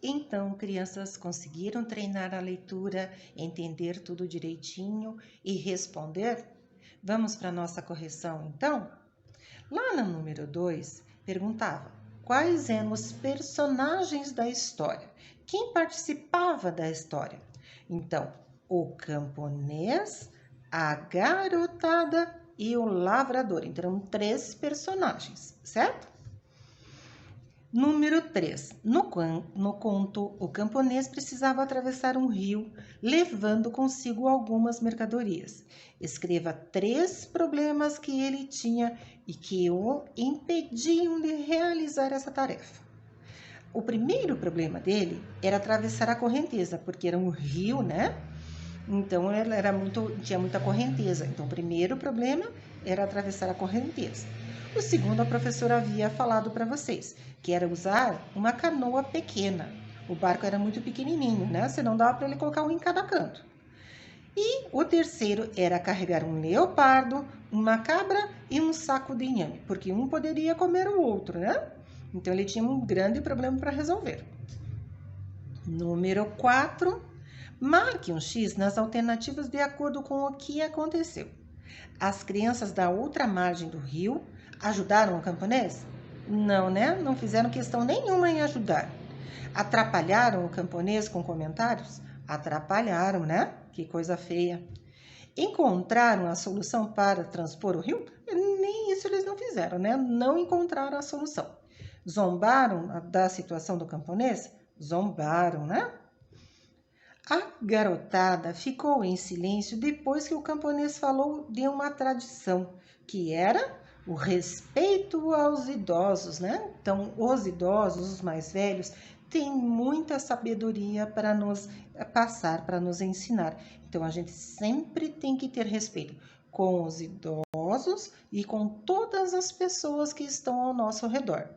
Então, crianças conseguiram treinar a leitura, entender tudo direitinho e responder? Vamos para a nossa correção, então? Lá no número 2, perguntava quais eram os personagens da história, quem participava da história. Então, o camponês, a garotada e o lavrador. Então, eram 3 personagens, certo? Número 3. No conto, o camponês precisava atravessar um rio, levando consigo algumas mercadorias. Escreva 3 problemas que ele tinha e que o impediam de realizar essa tarefa. O primeiro problema dele era atravessar a correnteza, porque era um rio, né? Então, tinha muita correnteza. Então, o primeiro problema era atravessar a correnteza. O segundo, a professora havia falado para vocês, que era usar uma canoa pequena. O barco era muito pequenininho, né? Você não dava para ele colocar um em cada canto. E o terceiro era carregar um leopardo, uma cabra e um saco de inhame, porque um poderia comer o outro, né? Então, ele tinha um grande problema para resolver. Número 4. Marque um X nas alternativas de acordo com o que aconteceu. As crianças da outra margem do rio ajudaram o camponês? Não, né? Não fizeram questão nenhuma em ajudar. Atrapalharam o camponês com comentários? Atrapalharam, né? Que coisa feia. Encontraram a solução para transpor o rio? Nem isso eles não fizeram, né? Não encontraram a solução. Zombaram da situação do camponês? Zombaram, né? A garotada ficou em silêncio depois que o camponês falou de uma tradição, que era o respeito aos idosos, né? Então, os idosos, os mais velhos, têm muita sabedoria para nos passar, para nos ensinar. Então, a gente sempre tem que ter respeito com os idosos e com todas as pessoas que estão ao nosso redor.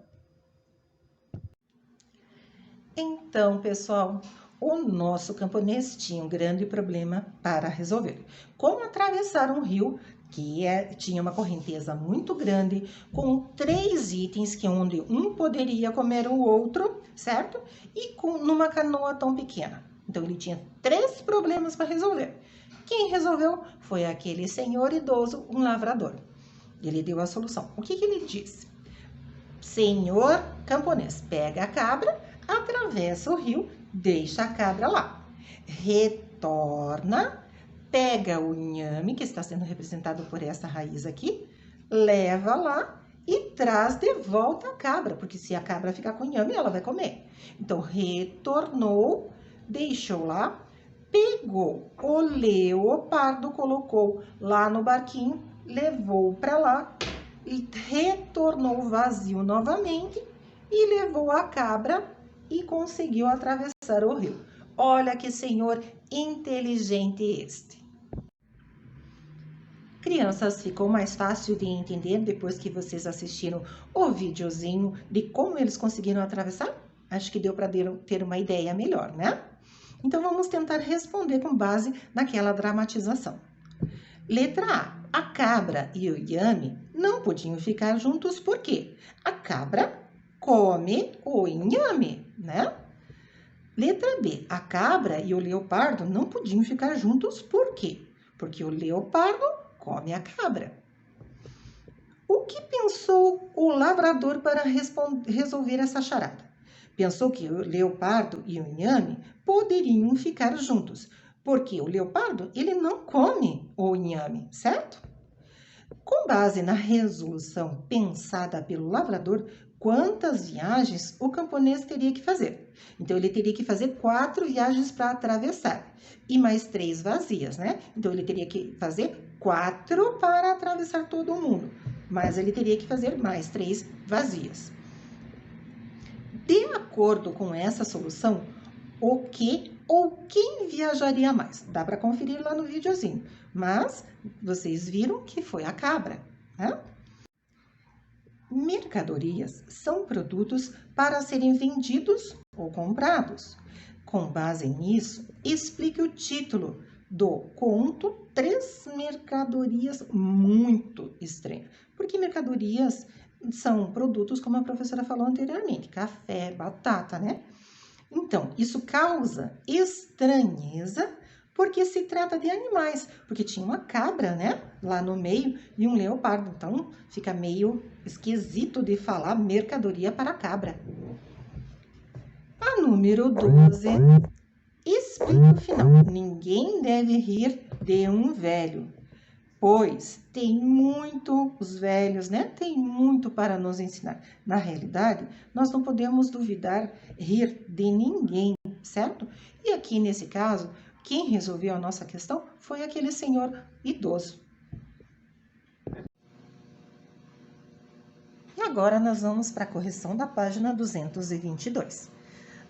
Então, pessoal, o nosso camponês tinha um grande problema para resolver. Como atravessar um rio que tinha uma correnteza muito grande, com 3 itens que onde um poderia comer o outro, certo? E numa canoa tão pequena. Então, ele tinha 3 problemas para resolver. Quem resolveu foi aquele senhor idoso, um lavrador. Ele deu a solução. O que ele disse? Senhor camponês, pega a cabra, atravessa o rio, deixa a cabra lá. Retorna, pega o inhame, que está sendo representado por essa raiz aqui, leva lá e traz de volta a cabra, porque se a cabra ficar com inhame, ela vai comer. Então, retornou, deixou lá, pegou o leopardo, colocou lá no barquinho, levou para lá, e retornou vazio novamente e levou a cabra e conseguiu atravessar o rio. Olha que senhor inteligente este. Crianças, ficou mais fácil de entender depois que vocês assistiram o videozinho de como eles conseguiram atravessar? Acho que deu para ter uma ideia melhor, né? Então, vamos tentar responder com base naquela dramatização. Letra A. A cabra e o inhame não podiam ficar juntos porque a cabra come o inhame, né? Letra B. A cabra e o leopardo não podiam ficar juntos por quê? Porque o leopardo come a cabra. O que pensou o lavrador para resolver essa charada? Pensou que o leopardo e o inhame poderiam ficar juntos, porque o leopardo, ele não come o inhame, certo? Com base na resolução pensada pelo lavrador, quantas viagens o camponês teria que fazer? Então, ele teria que fazer 4 viagens para atravessar e mais 3 vazias, né? Então, ele teria que fazer 4 para atravessar todo mundo, mas ele teria que fazer mais 3 vazias. De acordo com essa solução, o que ou quem viajaria mais? Dá para conferir lá no videozinho, mas vocês viram que foi a cabra, né? Mercadorias são produtos para serem vendidos ou comprados. Com base nisso, explique o título do conto 3 mercadorias muito estranhas. Porque mercadorias são produtos, como a professora falou anteriormente, café, batata, né? Então, isso causa estranheza porque se trata de animais, porque tinha uma cabra, né, lá no meio e um leopardo. Então, fica meio esquisito de falar mercadoria para cabra. A número 12 explica o final. Ninguém deve rir de um velho, pois os velhos, né, tem muito para nos ensinar. Na realidade, nós não podemos duvidar, rir de ninguém, certo? E aqui nesse caso, quem resolveu a nossa questão foi aquele senhor idoso. E agora nós vamos para a correção da página 222.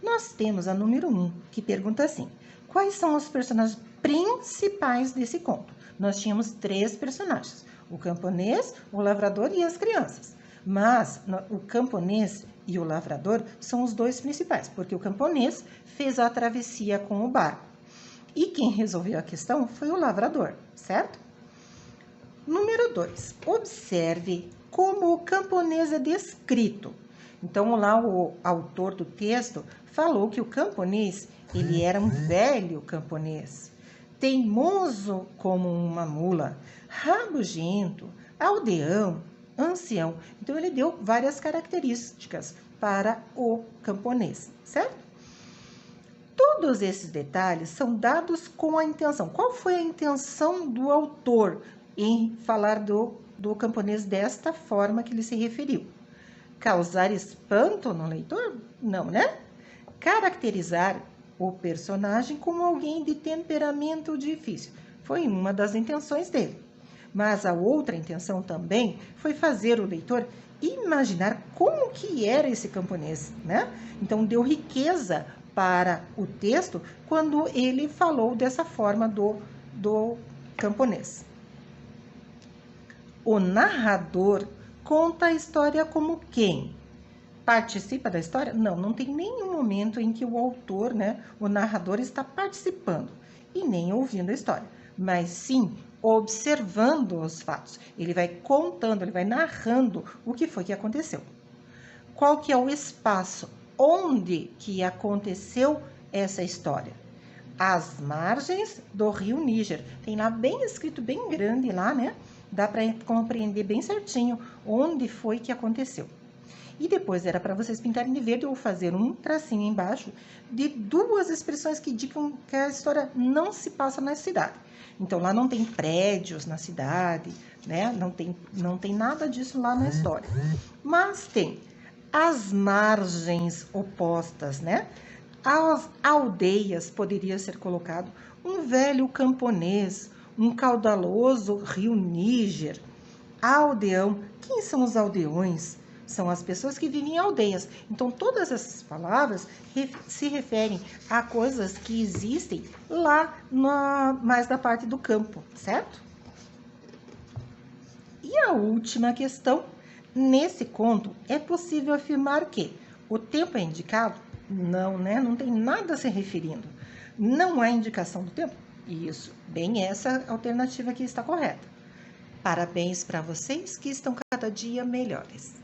Nós temos a número 1, que pergunta assim: quais são os personagens principais desse conto? Nós tínhamos 3 personagens: o camponês, o lavrador e as crianças. Mas o camponês e o lavrador são os 2 principais, porque o camponês fez a travessia com o barco. E quem resolveu a questão foi o lavrador, certo? Número 2. Observe como o camponês é descrito. Então, lá o autor do texto falou que o camponês, ele era um velho camponês, teimoso como uma mula, rabugento, aldeão, ancião. Então, ele deu várias características para o camponês, certo? Todos esses detalhes são dados com a intenção. Qual foi a intenção do autor em falar do camponês desta forma que ele se referiu? Causar espanto no leitor? Não, né? Caracterizar o personagem como alguém de temperamento difícil. Foi uma das intenções dele. Mas a outra intenção também foi fazer o leitor imaginar como que era esse camponês, né? Então, deu riqueza para o texto quando ele falou dessa forma do camponês. O narrador conta a história como quem? Participa da história? Não, não tem nenhum momento em que o autor, né, o narrador está participando e nem ouvindo a história, mas sim observando os fatos. Ele vai contando, ele vai narrando o que foi que aconteceu. Qual que é o espaço onde que aconteceu essa história? Às margens do rio Níger. Tem lá bem escrito, bem grande lá, né? Dá para compreender bem certinho onde foi que aconteceu. E depois era para vocês pintarem de verde ou fazer um tracinho embaixo de 2 expressões que indicam que a história não se passa na cidade. Então, lá não tem prédios na cidade, né? Não tem nada disso lá na história. Mas tem as margens opostas, né? As aldeias, poderia ser colocado um velho camponês, um caudaloso rio Níger, aldeão. Quem são os aldeões? São as pessoas que vivem em aldeias. Então, todas essas palavras se referem a coisas que existem lá mais da parte do campo, certo? E a última questão: nesse conto, é possível afirmar que o tempo é indicado? Não, né? Não tem nada se referindo. Não há indicação do tempo? Isso, bem essa alternativa aqui está correta. Parabéns para vocês que estão cada dia melhores.